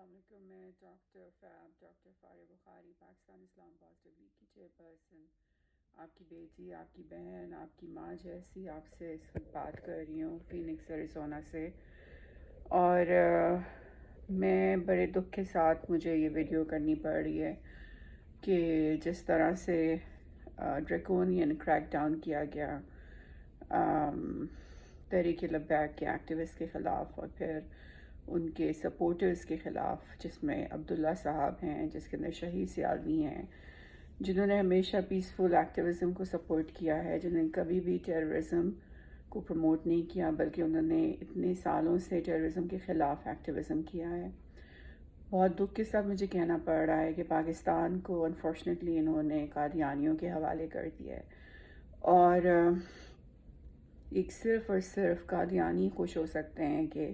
السلام علیکم. میں ڈاکٹر فارغ بخاری، پاکستان اسلام آباد تبلیغ کی چیئرپرسن، آپ کی بیٹی، آپ کی بہن، آپ کی ماں جیسی آپ سے اس وقت بات کر رہی ہوں فینکس ایریزونا سے. اور میں بڑے دکھ کے ساتھ مجھے یہ ویڈیو کرنی پڑ رہی ہے کہ جس طرح سے ڈریکونین کریک ڈاؤن کیا گیا تحریک لبیک کے ایکٹیوسٹ کے خلاف اور پھر ان کے سپورٹرز کے خلاف، جس میں عبداللہ صاحب ہیں، جس کے اندر شہید سیالوی ہیں، جنہوں نے ہمیشہ پیسفل ایکٹیوزم کو سپورٹ کیا ہے، جنہوں نے کبھی بھی ٹیررزم کو پروموٹ نہیں کیا بلکہ انہوں نے اتنے سالوں سے ٹیررزم کے خلاف ایکٹیوزم کیا ہے. بہت دکھ کے ساتھ مجھے کہنا پڑ رہا ہے کہ پاکستان کو انفارچونیٹلی انہوں نے قادیانیوں کے حوالے کر دیا ہے. اور ایک صرف اور صرف قادیانی خوش ہو سکتے ہیں کہ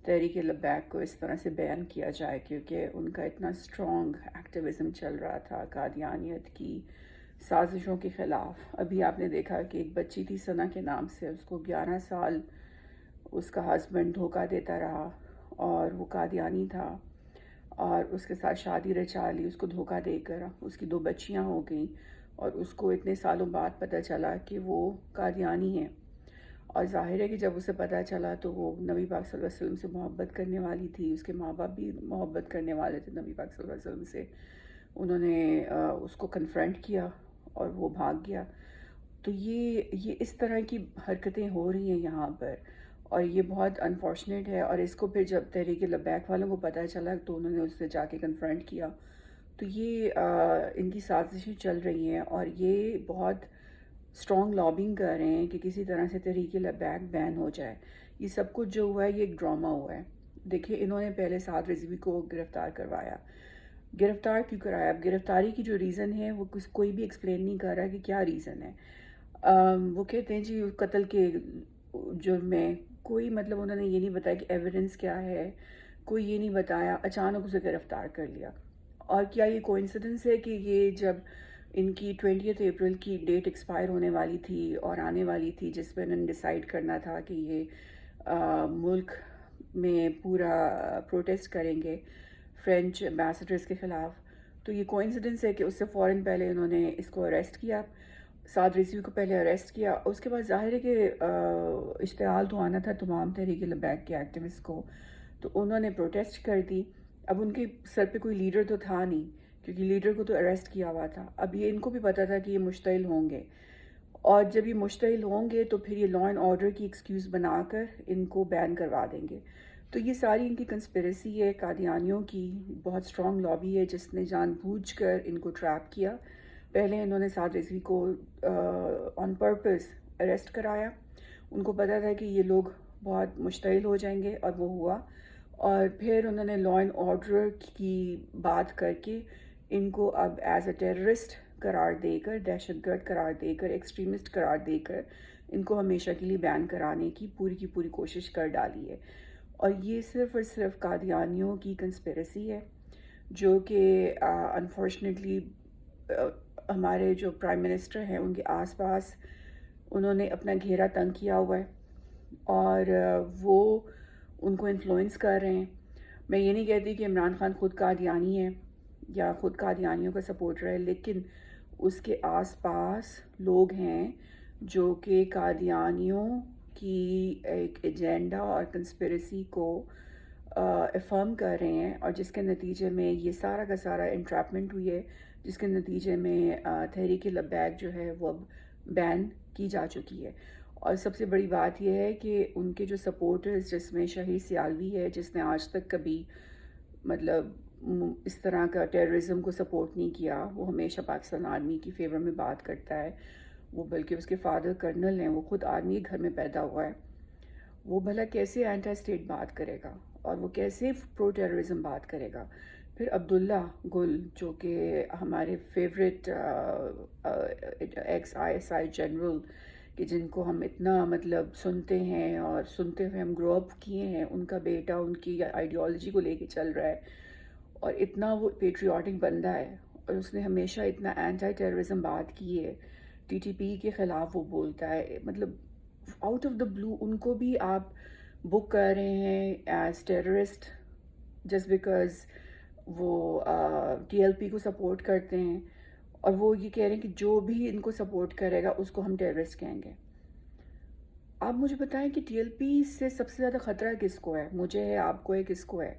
تحریک لبیک کو اس طرح سے بیان کیا جائے، کیونکہ ان کا اتنا اسٹرانگ ایکٹیوزم چل رہا تھا قادیانیت کی سازشوں کے خلاف. ابھی آپ نے دیکھا کہ ایک بچی تھی ثنا کے نام سے، اس کو 11 سال اس کا ہسبینڈ دھوکہ دیتا رہا اور وہ قادیانی تھا اور اس کے ساتھ شادی رچا لی اس کو دھوکہ دے کر. اس کی 2 بچیاں ہو گئیں اور اس کو اتنے سالوں بعد پتہ چلا کہ وہ قادیانی ہیں. اور ظاہر ہے کہ جب اسے پتہ چلا تو وہ نبی پاک صلی اللہ علیہ وسلم سے محبت کرنے والی تھی، اس کے ماں باپ بھی محبت کرنے والے تھے نبی پاک صلی اللہ علیہ وسلم سے. انہوں نے اس کو کنفرنٹ کیا اور وہ بھاگ گیا. تو یہ اس طرح کی حرکتیں ہو رہی ہیں یہاں پر، اور یہ بہت انفارچونیٹ ہے. اور اس کو پھر جب تحریک لبیک والوں کو پتہ چلا تو انہوں نے اس سے جا کے کنفرنٹ کیا. تو یہ ان کی سازشیں چل رہی ہیں اور یہ بہت اسٹرانگ لابنگ کر رہے ہیں کہ کسی طرح سے تحریک لبیک بین ہو جائے. یہ سب کچھ جو ہوا ہے یہ ایک ڈرامہ ہوا ہے. دیکھیں، انہوں نے پہلے سعد رضوی کو گرفتار کروایا. گرفتار کیوں کرایا؟ اب گرفتاری کی جو ریزن ہے وہ کوئی بھی ایکسپلین نہیں کر رہا کہ کیا ریزن ہے. وہ کہتے ہیں جی قتل کے جرم میں کوئی مطلب انہوں نے یہ نہیں بتایا کہ ایویڈنس کیا ہے، کوئی یہ نہیں بتایا، اچانک اسے گرفتار کر لیا. اور کیا یہ کوئنسیڈنس ہے کہ یہ جب ان کی 20 اپریل کی ڈیٹ ایکسپائر ہونے والی تھی اور آنے والی تھی جس پہ انہوں نے ڈیسائیڈ کرنا تھا کہ یہ ملک میں پورا پروٹیسٹ کریں گے فرینچ ایمبیسڈرز کے خلاف، تو یہ کوئنسیڈنس ہے کہ اس سے فوراً پہلے انہوں نے اس کو اریسٹ کیا، سعد رضوی کو پہلے اریسٹ کیا. اس کے بعد ظاہر ہے کہ اشتعال تو آنا تھا تمام تحریک لبیک کے ایکٹیوسٹ کو، تو انہوں نے پروٹیسٹ کر دی. اب ان کے سر پہ کوئی لیڈر تو تھا نہیں کیونکہ لیڈر کو تو اریسٹ کیا ہوا تھا. اب یہ ان کو بھی پتہ تھا کہ یہ مشتعل ہوں گے، اور جب یہ مشتعل ہوں گے تو پھر یہ لا اینڈ آرڈر کی ایکسکیوز بنا کر ان کو بین کروا دیں گے. تو یہ ساری ان کی کنسپریسی ہے، قادیانیوں کی بہت اسٹرانگ لابی ہے جس نے جان بوجھ کر ان کو ٹریپ کیا. پہلے انہوں نے سعد رضوی کو آن پرپز اریسٹ کرایا. ان کو پتہ تھا کہ یہ لوگ بہت مشتعل ہو جائیں گے اور وہ ہوا. اور پھر انہوں نے لا اینڈ آرڈر کی بات کر کے ان کو اب ایز اے ٹیررسٹ قرار دے کر، دہشت گرد قرار دے کر، ایکسٹریمسٹ قرار دے کر ان کو ہمیشہ کے لیے بین کرانے کی پوری کوشش کر ڈالی ہے. اور یہ صرف اور صرف قادیانیوں کی کنسپریسی ہے جو کہ انفارچونیٹلی ہمارے جو پرائم منسٹر ہیں ان کے آس پاس انہوں نے اپنا گھیرا تنگ کیا ہوا ہے اور وہ ان کو انفلوئنس کر رہے ہیں. میں یہ نہیں کہتی کہ عمران خان خود قادیانی ہے یا خود قادیانیوں کا سپورٹر ہے، لیکن اس کے آس پاس لوگ ہیں جو کہ قادیانیوں کی ایک ایجنڈا اور کنسپریسی کو افرم کر رہے ہیں، اور جس کے نتیجے میں یہ سارا کا سارا انٹریپمنٹ ہوئی ہے، جس کے نتیجے میں تحریک لبیک جو ہے وہ اب بین کی جا چکی ہے. اور سب سے بڑی بات یہ ہے کہ ان کے جو سپورٹرز، جس میں شہید سیالوی ہے جس نے آج تک کبھی مطلب اس طرح کا ٹیررزم کو سپورٹ نہیں کیا، وہ ہمیشہ پاکستان آرمی کی فیور میں بات کرتا ہے. وہ بلکہ اس کے فادر کرنل ہیں، وہ خود آرمی گھر میں پیدا ہوا ہے. وہ بھلا کیسے اینٹی اسٹیٹ بات کرے گا اور وہ کیسے پرو ٹیررزم بات کرے گا؟ پھر عبداللہ گل جو کہ ہمارے favourite x I S I general کہ جن کو ہم اتنا مطلب سنتے ہیں اور سنتے ہوئے ہم گرو اپ کیے ہیں، ان کا بیٹا ان کی آئیڈیالوجی کو لے کے چل رہا ہے اور اتنا وہ پیٹریوٹک بندہ ہے اور اس نے ہمیشہ اتنا اینٹی ٹیررزم بات کی ہے. ٹی ٹی پی کے خلاف وہ بولتا ہے. مطلب آؤٹ آف دا بلو ان کو بھی آپ بک کر رہے ہیں ایز ٹیررسٹ. جسٹ بیکاز وہ ٹی ایل پی کو سپورٹ کرتے ہیں، اور وہ یہ کہہ رہے ہیں کہ جو بھی ان کو سپورٹ کرے گا اس کو ہم ٹیررسٹ کہیں گے۔ آپ مجھے بتائیں کہ ٹی ایل پی سے سب سے زیادہ خطرہ کس کو ہے؟ مجھے ہے، آپ کو ہے، کس کو ہے؟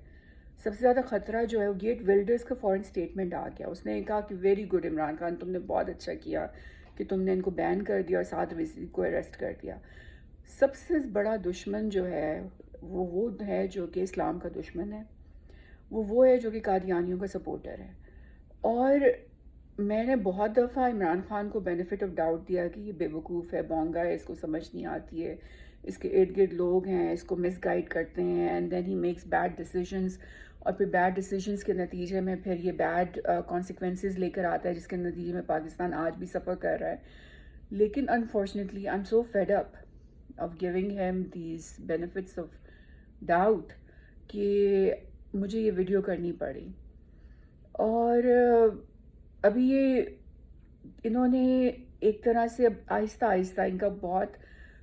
سب سے زیادہ خطرہ جو ہے وہ گیٹ ولڈرز کا فورن اسٹیٹمنٹ آ گیا۔ اس نے کہا کہ ویری گڈ عمران خان، تم نے بہت اچھا کیا کہ تم نے ان کو بین کر دیا اور 7 کو اریسٹ کر دیا۔ سب سے بڑا دشمن جو ہے وہ ہے جو کہ اسلام کا دشمن ہے، وہ ہے جو کہ قادیانیوں کا سپورٹر ہے۔ اور میں نے بہت دفعہ عمران خان کو بینیفٹ آف ڈاؤٹ دیا کہ یہ بے وقوف ہے، بونگا ہے، اس کو سمجھ نہیں آتی ہے، اس کے ارد گرد لوگ ہیں اس کو مس گائیڈ کرتے ہیں، and then he makes bad decisions, اور پھر بیڈ ڈیسیژنس کے نتیجے میں پھر یہ بیڈ کانسیکوینسز لے کر آتا ہے، جس کے نتیجے میں پاکستان آج بھی سفر کر رہا ہے۔ لیکن unfortunately I am so fed up of giving ham these benefits of doubt کہ مجھے یہ ویڈیو کرنی پڑی۔ اور ابھی یہ انہوں نے ایک طرح سے اب آہستہ آہستہ ان کا بہت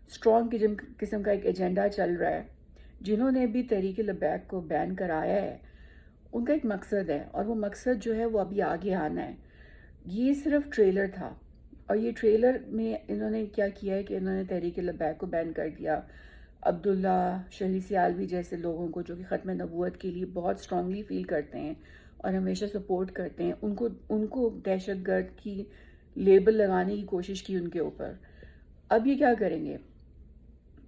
اسٹرانگ قسم کا ایک ایجنڈا چل رہا ہے۔ جنہوں نے بھی تحریک لبیک کو بین کرایا ہے ان کا ایک مقصد ہے، اور وہ مقصد جو ہے وہ ابھی آگے آنا ہے۔ یہ صرف ٹریلر تھا، اور یہ ٹریلر میں انہوں نے کیا کیا ہے کہ انہوں نے تحریک لبیک کو بین کر دیا۔ عبداللہ شہید سیالوی جیسے لوگوں کو جو کہ ختم نبوت کے لیے بہت اسٹرانگلی فیل کرتے ہیں اور ہمیشہ سپورٹ کرتے ہیں، ان کو دہشت گرد کی لیبل لگانے کی کوشش کی ان کے اوپر۔ اب یہ کیا کریں گے؟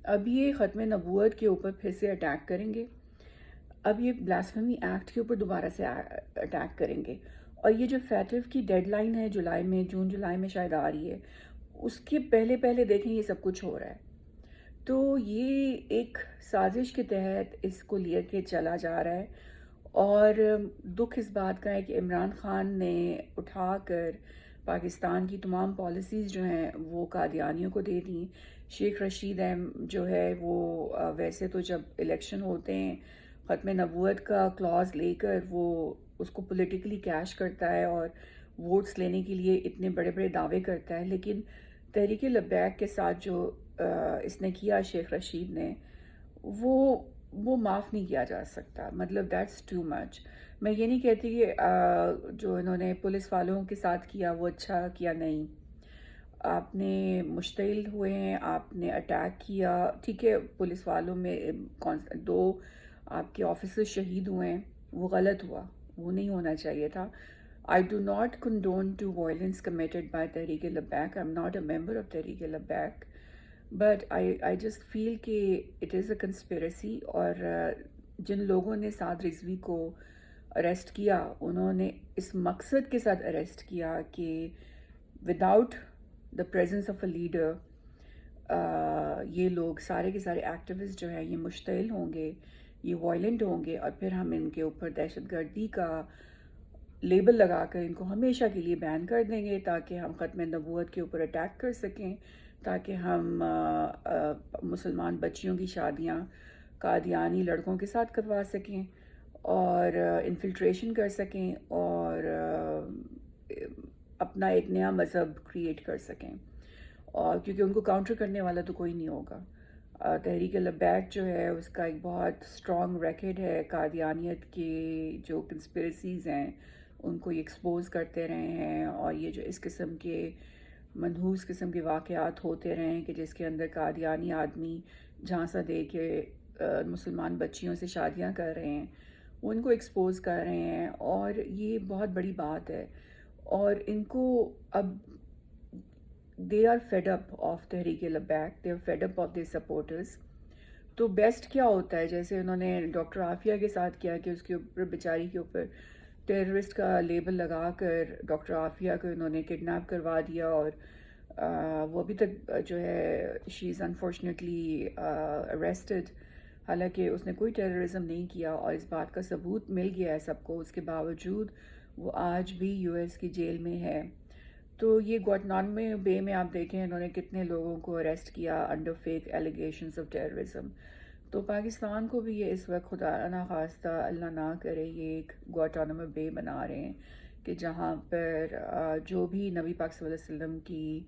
اب یہ ختم نبوت کے اوپر پھر سے اٹیک کریں گے، اب یہ بلاسفیمی ایکٹ کے اوپر دوبارہ سے اٹیک کریں گے، اور یہ جو فیٹو کی ڈیڈ لائن ہے جون جولائی میں شاید آ رہی ہے، اس کے پہلے دیکھیں یہ سب کچھ ہو رہا ہے۔ تو یہ ایک سازش کے تحت اس کو لے کے چلا جا رہا ہے، اور دکھ اس بات کا ہے کہ عمران خان نے اٹھا کر پاکستان کی تمام پالیسیز جو ہیں وہ قادیانیوں کو دے دیں۔ شیخ رشید جو ہے وہ ویسے تو جب الیکشن ہوتے ہیں ختم نبوت کا کلاز لے کر وہ اس کو پولیٹیکلی کیش کرتا ہے اور ووٹس لینے کے لیے اتنے بڑے بڑے دعوے کرتا ہے، لیکن تحریک لبیک کے ساتھ جو اس نے کیا شیخ رشید نے، وہ معاف نہیں کیا جا سکتا۔ مطلب دیٹس ٹو مچ۔ میں یہ نہیں کہتی کہ جو انہوں نے پولیس والوں کے ساتھ کیا وہ اچھا کیا، نہیں، آپ نے مشتعل ہوئے ہیں، آپ نے اٹیک کیا، ٹھیک ہے، پولیس والوں میں 2 آپ کے آفیسر شہید ہوئے ہیں، وہ غلط ہوا، وہ نہیں ہونا چاہیے تھا۔ I do not condone to violence committed by Tehreek Labbaik. I'm not a member of Tehreek Labbaik. But I just feel کہ it is a conspiracy، اور جن لوگوں نے سعد رضوی کو اریسٹ کیا انہوں نے اس مقصد کے ساتھ اریسٹ کیا کہ without the presence of a leader یہ لوگ سارے کے سارے ایکٹیوسٹ جو ہیں یہ مشتعل ہوں گے، یہ وائلنٹ ہوں گے، اور پھر ہم ان کے اوپر دہشت گردی کا لیبل لگا کر ان کو ہمیشہ کے لیے بین کر دیں گے، تاکہ ہم ختم نبوت کے اوپر اٹیک کر سکیں، تاکہ ہم مسلمان بچیوں کی شادیاں قادیانی لڑکوں کے ساتھ کروا سکیں، اور انفلٹریشن کر سکیں، اور اپنا ایک نیا مذہب کریٹ کر سکیں، اور کیونکہ ان کو کاؤنٹر کرنے والا تو کوئی نہیں ہوگا۔ تحریک لبیک جو ہے اس کا ایک بہت اسٹرانگ ریکڈ ہے، قادیانیت کے جو کنسپریسیز ہیں ان کو یہ ایکسپوز کرتے رہے ہیں، اور یہ جو اس قسم کے منحوس قسم کے واقعات ہوتے رہے ہیں کہ جس کے اندر قادیانی آدمی جھانسا دے کے مسلمان بچیوں سے شادیاں کر رہے ہیں، وہ ان کو ایکسپوز کر رہے ہیں، اور یہ بہت بڑی بات ہے۔ اور ان کو اب they are fed up of Tehreek Labbaik, they are fed up of their supporters۔ تو بیسٹ کیا ہوتا ہے، جیسے انہوں نے ڈاکٹر عافیہ کے ساتھ کیا کہ اس کے اوپر بیچاری کے اوپر ٹیررسٹ کا لیبل لگا کر ڈاکٹر عافیہ کو انہوں نے کڈنیپ کروا دیا، اور وہ ابھی تک جو ہے شی از انفارچونیٹلی اریسٹڈ، حالانکہ اس نے کوئی ٹیررزم نہیں کیا، اور اس بات کا ثبوت مل گیا ہے سب کو، اس کے باوجود وہ آج بھی US کی جیل میں ہے۔ تو یہ گواٹنانمو بے میں آپ دیکھیں انہوں نے کتنے لوگوں کو اریسٹ کیا under fake allegations of terrorism. تو پاکستان کو بھی یہ اس وقت خدا نہ خواستہ اللہ نہ کرے یہ ایک گواٹانمو بے بنا رہے ہیں کہ جہاں پر جو بھی نبی پاک صلی اللہ علیہ وسلم کی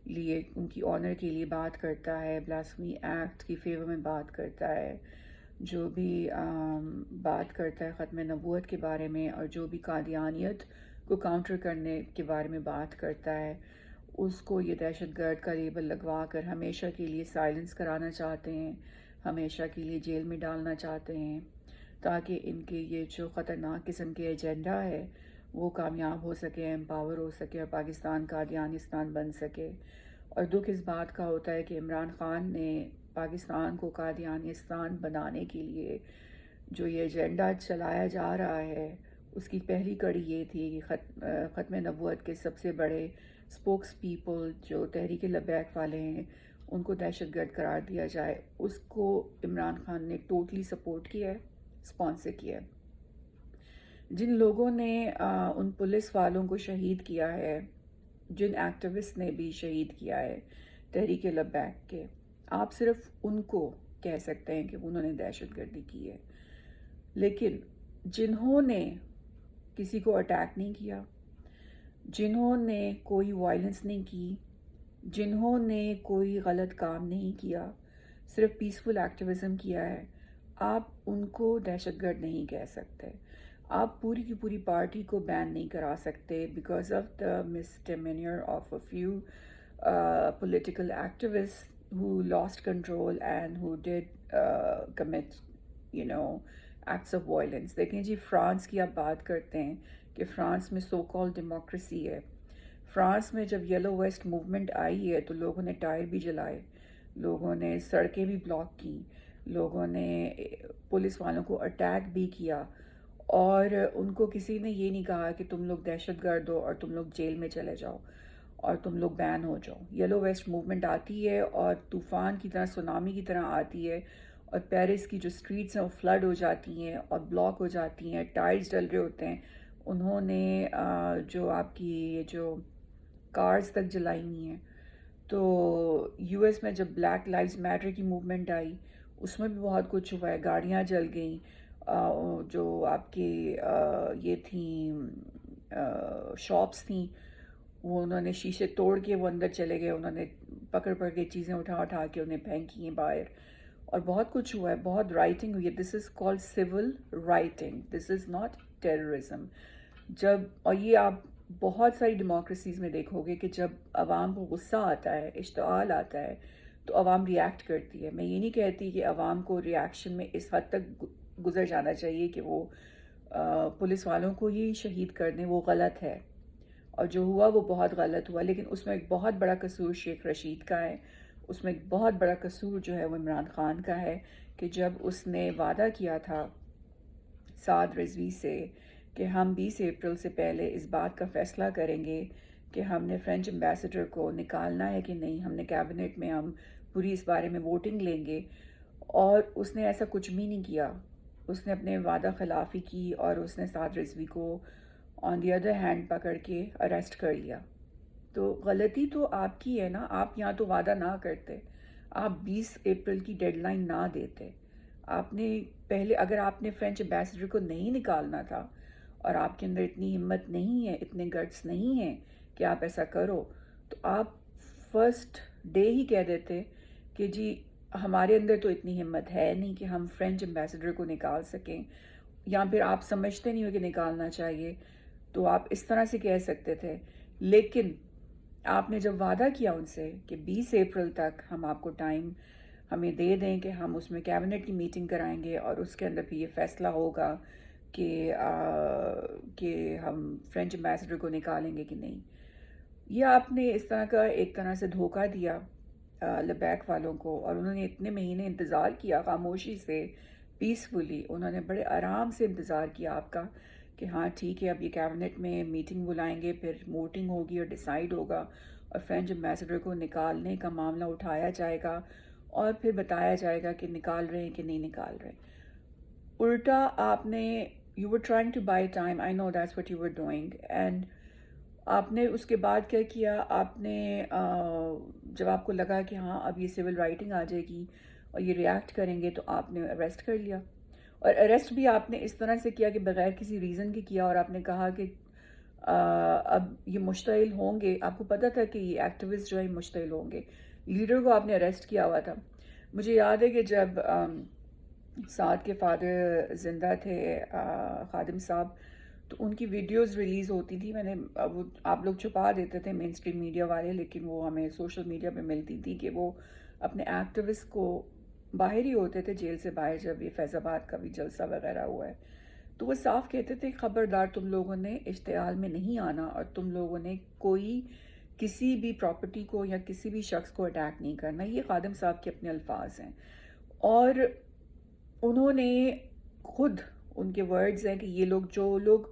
لیے ان کی آنر کے لیے بات کرتا ہے، بلاسفیمی ایکٹ کی فیور میں بات کرتا ہے، جو بھی بات کرتا ہے ختم نبوت کے بارے میں اور جو بھی قادیانیت کو کاؤنٹر کرنے کے بارے میں بات کرتا ہے، اس کو یہ دہشت گرد کا لیبل لگوا کر ہمیشہ کے لیے سائلنس کرانا چاہتے ہیں، ہمیشہ کے لیے جیل میں ڈالنا چاہتے ہیں، تاکہ ان کے یہ جو خطرناک قسم کے ایجنڈا ہے وہ کامیاب ہو سکے، امپاور ہو سکے اور پاکستان قادیانستان بن سکے۔ اور دکھ اس بات کا ہوتا ہے کہ عمران خان نے پاکستان کو قادیانستان بنانے کے لیے جو یہ ایجنڈا چلایا جا رہا ہے، اس کی پہلی کڑی یہ تھی کہ ختم نبوت کے سب سے بڑے سپوکس پیپل جو تحریک لبیک والے ہیں ان کو دہشت گرد قرار دیا جائے۔ اس کو عمران خان نے ٹوٹلی سپورٹ کیا ہے، اسپانسر کیا ہے۔ جن لوگوں نے ان پولیس والوں کو شہید کیا ہے، جن ایکٹیوسٹ نے بھی شہید کیا ہے تحریک لبیک کے، آپ صرف ان کو کہہ سکتے ہیں کہ انہوں نے دہشت گردی کی ہے، لیکن جنہوں نے کسی کو اٹیک نہیں کیا، جنہوں نے کوئی وائلنس نہیں کی، جنہوں نے کوئی غلط کام نہیں کیا، صرف پیسفل ایکٹیویزم کیا ہے، آپ ان کو دہشت گرد نہیں کہہ سکتے۔ آپ پوری کی پوری پارٹی کو بین نہیں کرا سکتے because of the misdemeanor of a few political activists who lost control and who did commit acts of violence۔ دیکھیں جی، فرانس کی آپ بات کرتے ہیں کہ فرانس میں سو کال ڈیموکریسی ہے۔ فرانس میں جب یلو ویسٹ موومنٹ آئی ہے تو لوگوں نے ٹائر بھی جلائے، لوگوں نے سڑکیں بھی بلاک کی، لوگوں نے پولیس والوں کو اٹیک بھی کیا، اور ان کو کسی نے یہ نہیں کہا کہ تم لوگ دہشت گرد ہو اور تم لوگ جیل میں چلے جاؤ اور تم لوگ بین ہو جاؤ۔ یلو ویسٹ موومنٹ آتی ہے اور طوفان کی طرح، سونامی کی طرح آتی ہے، اور پیرس کی جو سٹریٹس ہیں وہ فلڈ ہو جاتی ہیں اور بلاک ہو جاتی ہیں، ٹائرز ڈل رہے ہوتے ہیں۔ انہوں نے جو آپ کی یہ جو کارز تک جلائی ہوئی ہیں۔ تو یو ایس میں جب بلیک لائیوز میٹر کی موومنٹ آئی اس میں بھی بہت کچھ ہوا ہے، گاڑیاں جل گئیں، جو آپ کے یہ تھیں شاپس تھیں، وہ انہوں نے شیشے توڑ کے وہ اندر چلے گئے، انہوں نے پکڑ کے چیزیں اٹھا کے انہیں پھینکی ہیں باہر، اور بہت کچھ ہوا ہے، بہت رائٹنگ ہوئی ہے۔ This is called civil rioting, this is not terrorism. اور یہ آپ بہت ساری ڈیموکریسیز میں دیکھو گے کہ جب عوام کو غصہ آتا ہے، اشتعال آتا ہے، تو عوام ریاکٹ کرتی ہے۔ میں یہ نہیں کہتی کہ عوام کو ریاکشن میں اس حد تک گزر جانا چاہیے کہ وہ پولیس والوں کو ہی شہید کر دیں، وہ غلط ہے، اور جو ہوا وہ بہت غلط ہوا، لیکن اس میں ایک بہت بڑا قصور شیخ رشید کا ہے، اس میں ایک بہت بڑا قصور جو ہے وہ عمران خان کا ہے کہ جب اس نے وعدہ کیا تھا سعد رضوی سے کہ ہم 20 اپریل سے پہلے اس بات کا فیصلہ کریں گے کہ ہم نے فرینچ ایمبیسڈر کو نکالنا ہے کہ نہیں، ہم نے کیبنٹ میں ہم پوری اس بارے میں ووٹنگ لیں گے، اور اس نے ایسا کچھ بھی نہیں کیا۔ اس نے اپنے وعدہ خلافی کی اور اس نے سعد رضوی کو آن دی ادر ہینڈ پکڑ کے اریسٹ کر لیا۔ تو غلطی تو آپ کی ہے نا، آپ یہاں تو وعدہ نہ کرتے، آپ 20 اپریل کی ڈیڈ لائن نہ دیتے۔ آپ نے پہلے، اگر آپ نے فرینچ ایمبیسڈر کو نہیں نکالنا تھا اور آپ کے اندر اتنی ہمت نہیں ہے، اتنے گٹس نہیں ہیں کہ آپ ایسا کرو، تو آپ فرسٹ ڈے ہی کہہ دیتے کہ جی ہمارے اندر تو اتنی ہمت ہے نہیں کہ ہم فرینچ ایمبیسڈر کو نکال سکیں، یا پھر آپ سمجھتے نہیں ہو کہ نکالنا چاہیے، تو آپ اس طرح سے کہہ سکتے تھے۔ لیکن آپ نے جب وعدہ کیا ان سے کہ 20 اپریل تک ہم آپ کو ٹائم ہمیں دے دیں کہ ہم اس میں کیبنٹ کی میٹنگ کرائیں گے اور اس کے اندر پھر یہ فیصلہ ہوگا کہ ہم فرینچ ایمبیسڈر کو نکالیں گے کہ نہیں، یہ آپ نے اس طرح کا ایک طرح سے دھوکہ دیا لبیک والوں کو، اور انہوں نے اتنے مہینے انتظار کیا خاموشی سے، پیسفلی، انہوں نے بڑے آرام سے انتظار کیا آپ کا کہ ہاں ٹھیک ہے، اب یہ کیبنٹ میں میٹنگ بلائیں گے، پھر ووٹنگ ہوگی اور ڈیسائیڈ ہوگا، اور فرینچ ایمبیسڈر کو نکالنے کا معاملہ اٹھایا جائے گا اور پھر بتایا جائے گا کہ نکال رہے ہیں کہ نہیں نکال رہے۔ الٹا آپ نے you're trying to buy time, I know that's what you're doing, and آپ نے اس کے بعد کیا کیا، آپ نے جب آپ کو لگا کہ ہاں اب یہ سول رائٹنگ آ جائے گی اور یہ ریاکٹ کریں گے، تو آپ نے اریسٹ کر لیا، اور اریسٹ بھی آپ نے اس طرح سے کیا کہ بغیر کسی ریزن کے کیا، اور آپ نے کہا کہ اب یہ مشتعل ہوں گے، آپ کو پتہ تھا کہ یہ ایکٹیوسٹ جو ہے مشتعل ہوں گے، لیڈر کو آپ نے اریسٹ کیا ہوا تھا۔ مجھے یاد ہے کہ جب سعد کے فادر زندہ تھے، خادم صاحب، تو ان کی ویڈیوز ریلیز ہوتی تھی. میں نے وہ آپ لوگ چھپا دیتے تھے مین اسٹریم میڈیا والے، لیکن وہ ہمیں سوشل میڈیا پہ ملتی تھی کہ وہ اپنے ایکٹیوسٹ کو باہر ہی ہوتے تھے جیل سے باہر، جب یہ فیض آباد کا بھی جلسہ وغیرہ ہوا ہے تو وہ صاف کہتے تھے خبردار تم لوگوں نے اشتعال میں نہیں آنا، اور تم لوگوں نے کوئی کسی بھی پراپرٹی کو یا کسی بھی شخص کو اٹیک نہیں کرنا. یہ خادم صاحب کے اپنے الفاظ ہیں، اور انہوں نے خود، ان کے ورڈز ہیں کہ یہ لوگ جو لوگ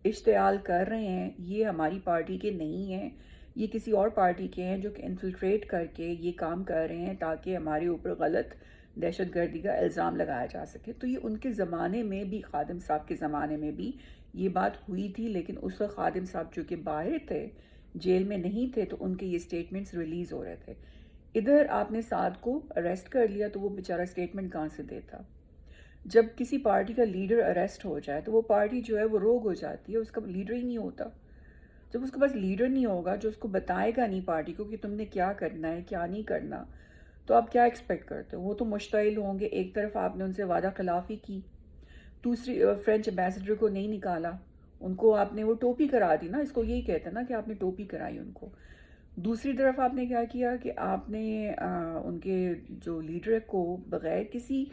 اشتعال کر رہے ہیں یہ ہماری پارٹی کے نہیں ہیں، یہ کسی اور پارٹی کے ہیں جو کہ انفلٹریٹ کر کے یہ کام کر رہے ہیں تاکہ ہمارے اوپر غلط دہشت گردی کا الزام لگایا جا سکے. تو یہ ان کے زمانے میں بھی، خادم صاحب کے زمانے میں بھی یہ بات ہوئی تھی، لیکن اس وقت خادم صاحب چونکہ باہر تھے، جیل میں نہیں تھے، تو ان کے یہ سٹیٹمنٹس ریلیز ہو رہے تھے. ادھر آپ نے سعد کو اریسٹ کر لیا تو وہ بیچارہ سٹیٹمنٹ کہاں سے دیتا؟ جب کسی پارٹی کا لیڈر اریسٹ ہو جائے تو وہ پارٹی جو ہے وہ روگ ہو جاتی ہے، اس کا لیڈر ہی نہیں ہوتا. جب اس کے پاس لیڈر نہیں ہوگا جو اس کو بتائے گا نہیں پارٹی کو کہ تم نے کیا کرنا ہے کیا نہیں کرنا، تو آپ کیا ایکسپیکٹ کرتے ہو؟ وہ تو مشتعل ہوں گے. ایک طرف آپ نے ان سے وعدہ خلافی کی، دوسری فرینچ ایمبیسڈر کو نہیں نکالا، ان کو آپ نے وہ ٹوپی کرا دی نا، اس کو یہی کہتے ہیں نا کہ آپ نے ٹوپی کرائی ان کو. دوسری طرف آپ نے کیا کیا کہ آپ نے ان کے جو لیڈر کو بغیر کسی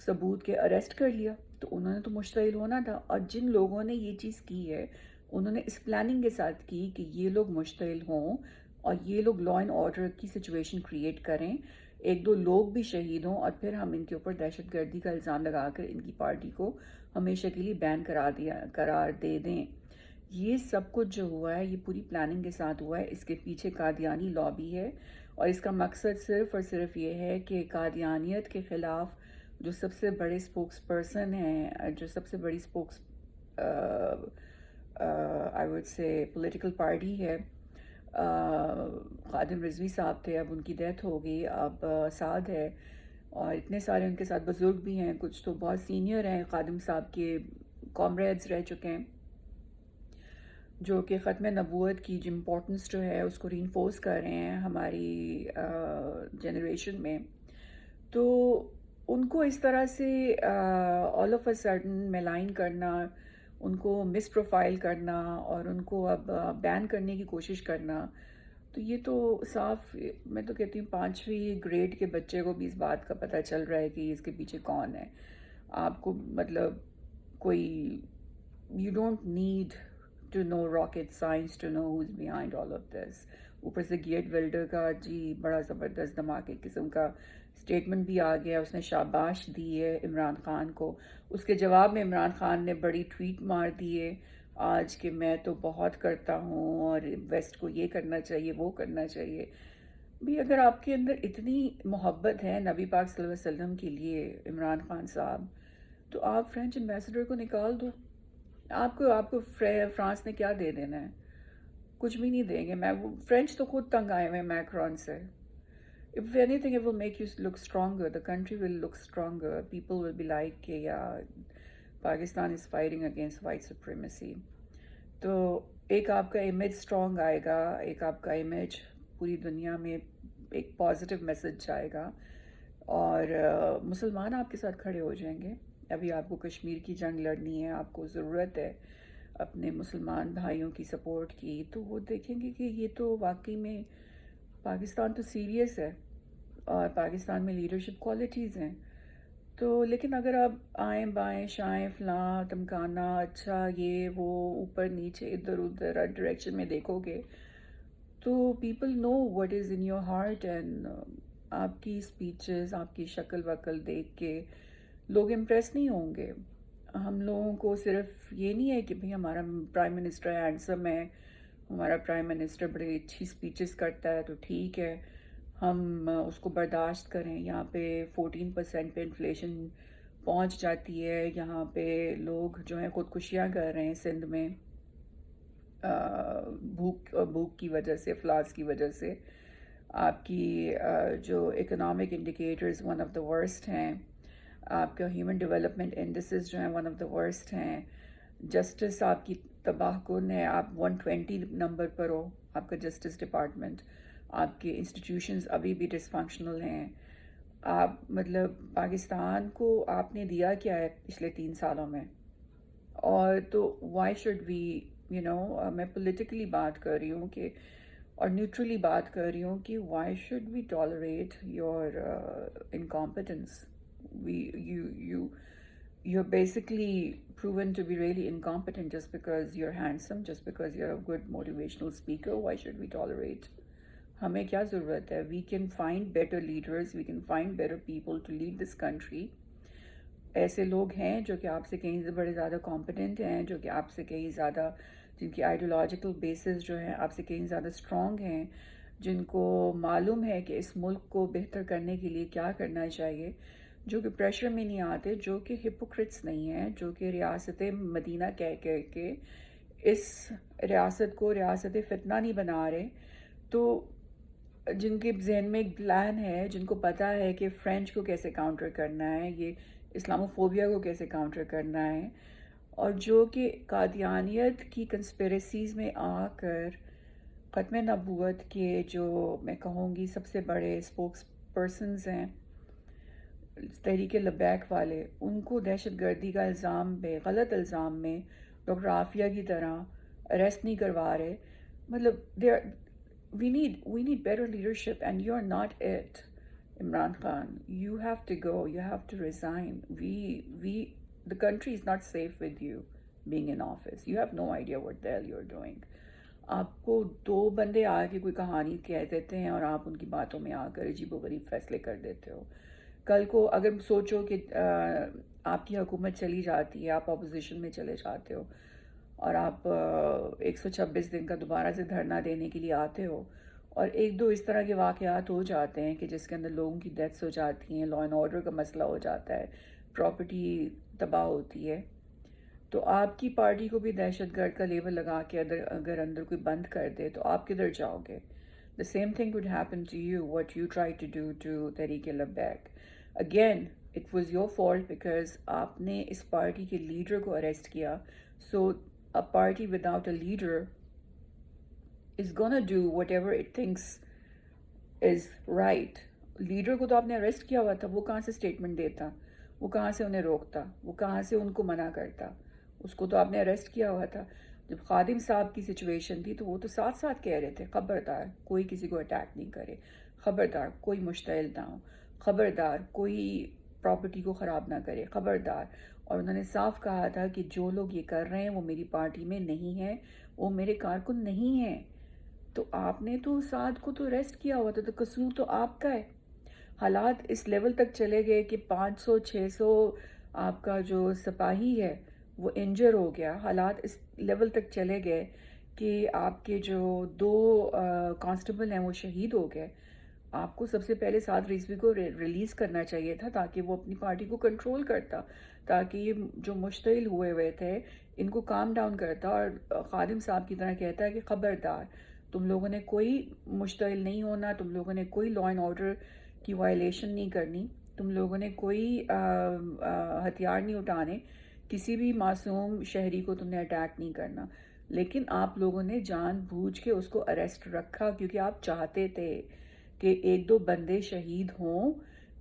ثبوت کے اریسٹ کر لیا. تو انہوں نے تو مشتعل ہونا تھا، اور جن لوگوں نے یہ چیز کی ہے انہوں نے اس پلاننگ کے ساتھ کی کہ یہ لوگ مشتعل ہوں اور یہ لوگ لا اینڈ آرڈر کی سچویشن کریٹ کریں، ایک دو لوگ بھی شہید ہوں، اور پھر ہم ان کے اوپر دہشت گردی کا الزام لگا کر ان کی پارٹی کو ہمیشہ کے لیے بین قرار دے دیں. یہ سب کچھ جو ہوا ہے یہ پوری پلاننگ کے ساتھ ہوا ہے. اس کے پیچھے قادیانی لابی ہے، اور اس کا مقصد صرف اور صرف یہ ہے کہ قادیانیت کے خلاف جو سب سے بڑے سپوکس پرسن ہیں، جو سب سے بڑی spokes I would say political party ہے، خادم رضوی صاحب تھے، اب ان کی ڈیتھ ہو گئی، اب سعد ہے، اور اتنے سارے ان کے ساتھ بزرگ بھی ہیں، کچھ تو بہت سینئر ہیں خادم صاحب کے، کامریڈز رہ چکے ہیں، جو کہ ختم نبوت کی جو امپورٹنس جو ہے اس کو ری انفورس کر رہے ہیں ہماری جنریشن میں. تو ان کو اس طرح سے آل آف اے سڈن میلائن کرنا، ان کو مس پروفائل کرنا، اور ان کو اب بین کرنے کی کوشش کرنا، تو یہ تو صاف، میں تو کہتی ہوں 5ویں گریڈ کے بچے کو بھی اس بات کا پتہ چل رہا ہے کہ اس کے پیچھے کون ہے. آپ کو مطلب کوئی، you don't need to know rocket science to know who's behind all of this. اوپر سے گیٹ ویلڈر کا جی بڑا زبردست دھماکے قسم کا اسٹیٹمنٹ بھی آ گیا، اس نے شاباش دی ہے عمران خان کو. اس کے جواب میں عمران خان نے بڑی ٹویٹ مار دی ہے آج کہ میں تو بہت کرتا ہوں اور ویسٹ کو یہ کرنا چاہیے وہ کرنا چاہیے. بھی اگر آپ کے اندر اتنی محبت ہے نبی پاک صلی اللہ علیہ وسلم کے لیے عمران خان صاحب، تو آپ فرینچ ایمبیسڈر کو نکال دو. آپ کو فرانس نے کیا دے دینا ہے؟ کچھ بھی نہیں دیں گے. میں وہ فرینچ تو خود تنگ آئے ہوئے ہیں میکرون سے. If anything, it will make you look stronger. The country will look stronger. People will be like کہ Pakistan is fighting against white supremacy. تو ایک آپ کا امیج اسٹرانگ آئے گا، ایک آپ کا امیج پوری دنیا میں ایک پازیٹیو میسج جائے گا، اور مسلمان آپ کے ساتھ کھڑے ہو جائیں گے. ابھی آپ کو کشمیر کی جنگ لڑنی ہے، آپ کو ضرورت ہے اپنے مسلمان بھائیوں کی سپورٹ کی، تو وہ دیکھیں گے کہ یہ تو واقعی میں پاکستان تو سیریس ہے، اور پاکستان میں لیڈرشپ کوالٹیز ہیں. تو لیکن اگر آپ آئیں بائیں شائیں فلاں تمکانا اچھا یہ وہ اوپر نیچے ادھر ادھر ہر ڈائریکشن میں دیکھو گے، تو people know what is in your heart. And آپ کی اسپیچز، آپ کی شکل وکل دیکھ کے لوگ امپریس نہیں ہوں گے. ہم لوگوں کو صرف یہ نہیں ہے کہ بھئی ہمارا پرائم منسٹر ہینڈسم ہے، ہمارا پرائم منسٹر بڑی اچھی اسپیچز کرتا ہے تو ٹھیک ہے ہم اس کو برداشت کریں. یہاں پہ 14% پہ انفلیشن پہنچ جاتی ہے، یہاں پہ لوگ جو ہیں خودکشیاں کر رہے ہیں سندھ میں بھوک کی وجہ سے، افلاس کی وجہ سے. آپ کی جو economic indicators one of the worst ہیں، آپ کا ہیومن ڈیولپمنٹ انڈیسز جو ہیں ون آف دا ورسٹ ہیں. جسٹس آپ کی تباہ کن ہے، آپ 120 نمبر پر ہو آپ کا جسٹس ڈپارٹمنٹ. آپ کے انسٹیٹیوشنز ابھی بھی ڈس فنکشنل ہیں. آپ مطلب پاکستان کو آپ نے دیا کیا ہے پچھلے 3 سالوں میں؟ اور تو وائی شوڈ وی میں پولیٹیکلی بات کر رہی ہوں کہ اور نیوٹرلی بات کر رہی ہوں کہ why should we tolerate your incompetence. We you you're basically proven to be really incompetent just because you're handsome, just because you're a good motivational speaker. Why should we tolerate? ہمیں کیا ضرورت ہے؟ We can find better leaders, we can find better people to lead this country. ایسے لوگ ہیں جو کہ آپ سے کہیں بڑے زیادہ کمپٹنٹ ہیں، جو کہ آپ سے کہیں زیادہ، جن کی آئیڈیولوجیکل بیسز جو ہیں آپ سے کہیں زیادہ اسٹرانگ ہیں، جن کو معلوم ہے کہ اس ملک کو بہتر کرنے کے لیے کیا کرنا چاہیے، جو کہ پریشر میں نہیں آتے، جو کہ ہپوکرٹس نہیں ہیں، جو کہ ریاست مدینہ کہہ کے اس ریاست کو ریاست فتنہ نہیں بنا رہے. تو جن کے ذہن میں ایک پلان ہے، جن کو پتہ ہے کہ فرینچ کو کیسے کاؤنٹر کرنا ہے، یہ اسلاموفوبیا کو کیسے کاؤنٹر کرنا ہے، اور جو کہ قادیانیت کی کنسپیریسیز میں آ کر ختم نبوت کے جو میں کہوں گی سب سے بڑے اسپوکس پرسنز ہیں تحریک لبیک والے، ان کو دہشت گردی کا الزام میں، غلط الزام میں ڈاکٹر عافیہ کی طرح اریسٹ نہیں کروا رہے. مطلب we need better leadership and you're not it, Imran Khan. You have to go, you have to resign. The country is not safe with you being in office. You have no idea what the hell you're doing. آپ کو 2 بندے آ کے کوئی کہانی کہہ دیتے ہیں اور آپ ان کی باتوں میں آ کر عجیب و غریب فیصلے کر دیتے ہو. کل کو اگر سوچو کہ آپ کی حکومت چلی جاتی ہے، آپ اپوزیشن میں چلے جاتے ہو اور آپ 126 دن کا دوبارہ سے دھرنا دینے کے لیے آتے ہو، اور 1-2 اس طرح کے واقعات ہو جاتے ہیں کہ جس کے اندر لوگوں کی ڈیتھس ہو جاتی ہیں، لا اینڈ آرڈر کا مسئلہ ہو جاتا ہے، پراپرٹی تباہ ہوتی ہے، تو آپ کی پارٹی کو بھی دہشت گرد کا لیبل لگا کے اگر اندر کوئی بند کر دے تو آپ کدھر جاؤ گے؟ The same thing could happen to you, what you tried to do to Tehreek Labbaik. Again, it was your fault because آپ نے اس پارٹی کے لیڈر کو اریسٹ کیا. So a party without a leader is gonna do whatever it thinks is right. Leader کو تو آپ نے arrest کیا ہوا تھا، وہ کہاں سے سٹیٹمنٹ دیتا، وہ کہاں سے انہیں روکتا، وہ کہاں سے ان کو منع کرتا؟ اس کو تو آپ نے اریسٹ کیا ہوا تھا. جب خادم صاحب کی سچویشن تھی تو وہ تو ساتھ ساتھ کہہ رہے تھے خبردار کوئی کسی کو اٹیک نہیں کرے، خبردار کوئی مشتعل نہ ہو، خبردار کوئی پراپرٹی کو خراب نہ کرے، خبردار. اور انہوں نے صاف کہا تھا کہ جو لوگ یہ کر رہے ہیں وہ میری پارٹی میں نہیں ہیں، وہ میرے کارکن نہیں ہیں. تو آپ نے تو سعد کو تو ریسٹ کیا ہوا تھا، تو قصور تو آپ کا ہے. حالات اس لیول تک چلے گئے کہ 500-600 آپ کا جو سپاہی ہے وہ انجر ہو گیا. حالات اس لیول تک چلے گئے کہ آپ کے جو 2 کانسٹیبل ہیں وہ شہید ہو گئے. آپ کو سب سے پہلے سعد رضوی کو ریلیز کرنا چاہیے تھا تاکہ وہ اپنی پارٹی کو کنٹرول کرتا، تاکہ یہ جو مشتعل ہوئے تھے ان کو کام ڈاؤن کرتا اور خادم صاحب کی طرح کہتا ہے کہ خبردار تم لوگوں نے کوئی مشتعل نہیں ہونا، تم لوگوں نے کوئی لا اینڈ آرڈر کی وائلیشن نہیں کرنی، تم لوگوں نے کوئی ہتھیار نہیں اٹھانے، کسی بھی معصوم شہری کو تم نے اٹیک نہیں کرنا. لیکن آپ لوگوں نے جان بوجھ کے اس کو اریسٹ رکھا کیونکہ آپ چاہتے تھے کہ 1-2 بندے شہید ہوں،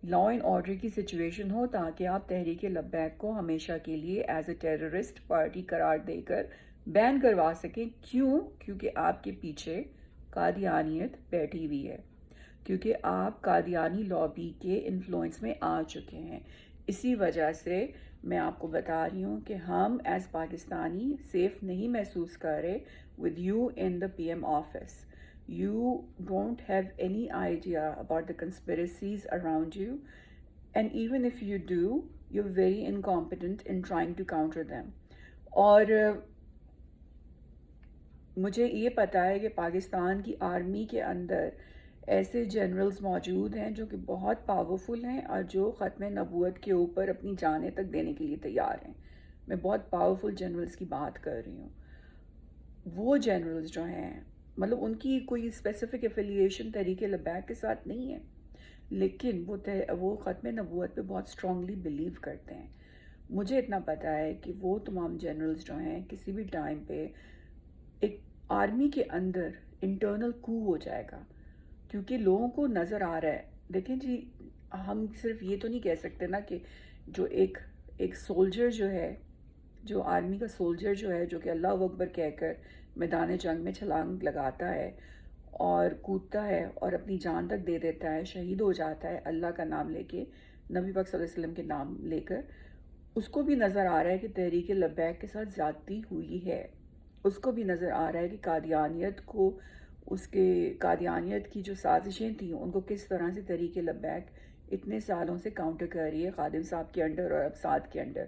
لا اینڈ آرڈر کی سچویشن ہو، تاکہ آپ تحریک لبیک کو ہمیشہ کے لیے ایز اے ٹیررسٹ پارٹی قرار دے کر بین کروا سکیں. کیوں؟ کیونکہ آپ کے پیچھے قادیانیت بیٹھی ہوئی ہے، کیونکہ آپ قادیانی لابی کے انفلوئنس میں آ چکے ہیں. اسی وجہ سے میں آپ کو بتا رہی ہوں کہ ہم ایز پاکستانی سیف نہیں محسوس کر رہے with you in the PM office. You don't have any idea about the conspiracies around you, and even if you do, you're very incompetent in trying to counter them. اور مجھے یہ پتا ہے کہ پاکستان کی آرمی کے اندر ایسے جنرلز موجود ہیں جو کہ بہت پاورفل ہیں اور جو ختم نبوت کے اوپر اپنی جانیں تک دینے کے لیے تیار ہیں. میں بہت پاورفل جنرلز کی بات کر رہی ہوں. وہ جنرلز جو ہیں مطلب ان کی کوئی اسپیسیفک ایفیلیشن تحریک لبیک کے ساتھ نہیں ہے، لیکن وہ ختم نبوت پہ بہت اسٹرانگلی بلیو کرتے ہیں. مجھے اتنا پتہ ہے کہ وہ تمام جنرلز جو ہیں کسی بھی ٹائم پہ ایک آرمی کے اندر انٹرنل کو ہو جائے گا، کیونکہ لوگوں کو نظر آ رہا ہے. دیکھیں جی، ہم صرف یہ تو نہیں کہہ سکتے نا کہ جو ایک سولجر جو ہے، جو آرمی کا سولجر جو ہے، جو کہ اللہ اکبر کہہ کر میدان جنگ میں چھلانگ لگاتا ہے اور کودتا ہے اور اپنی جان تک دے دیتا ہے، شہید ہو جاتا ہے اللہ کا نام لے کے، نبی پاک صلی اللہ علیہ وسلم کے نام لے کر، اس کو بھی نظر آ رہا ہے کہ تحریک لبیک کے ساتھ زیادتی ہوئی ہے. اس کو بھی نظر آ رہا ہے کہ قادیانیت کو، اس کے قادیانیت کی جو سازشیں تھیں ان کو کس طرح سے تحریک لبیک اتنے سالوں سے کاؤنٹر کر رہی ہے خادم صاحب کے انڈر اور اب سعد کے انڈر.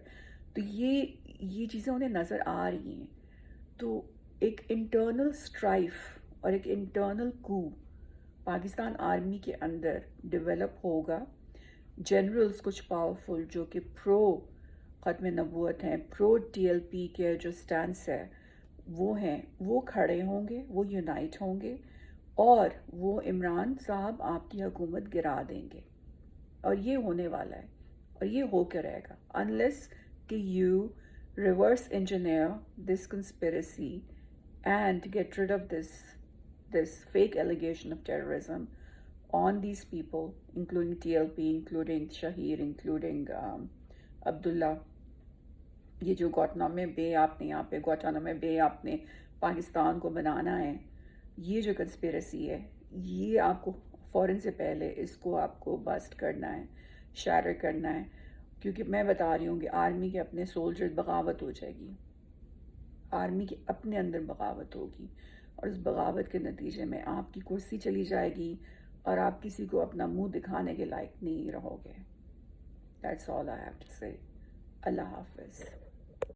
تو یہ چیزیں انہیں نظر آ رہی ہیں. تو ایک انٹرنل سٹرائف اور ایک انٹرنل کو پاکستان آرمی کے اندر ڈیولپ ہوگا. جنرلز کچھ پاورفل جو کہ پرو ختم نبوت ہیں، پرو ٹی ایل پی کے جو سٹانس ہے وہ ہیں، وہ کھڑے ہوں گے، وہ یونائٹ ہوں گے اور وہ عمران صاحب آپ کی حکومت گرا دیں گے. اور یہ ہونے والا ہے اور یہ ہو کے رہے گا unless کہ you reverse engineer this conspiracy and get rid of this fake allegation of terrorism on these people, including TLP, including Shahir, including عبداللہ. یہ جو گوانتانامو بے آپ نے یہاں پہ گوانتانامو بے آپ نے پاکستان کو بنانا ہے، یہ جو کنسپیرسی ہے، یہ آپ کو فوراً سے پہلے اس کو آپ کو بسٹ کرنا ہے، شیئر کرنا ہے. کیونکہ میں بتا رہی ہوں کہ آرمی کے اپنے سولجر بغاوت ہو جائے گی، آرمی کے اپنے اندر بغاوت ہوگی اور اس بغاوت کے نتیجے میں آپ کی کرسی چلی جائے گی اور آپ کسی کو اپنا منہ دکھانے کے لائق نہیں رہو گے. That's all I have to say. اللہ حافظ.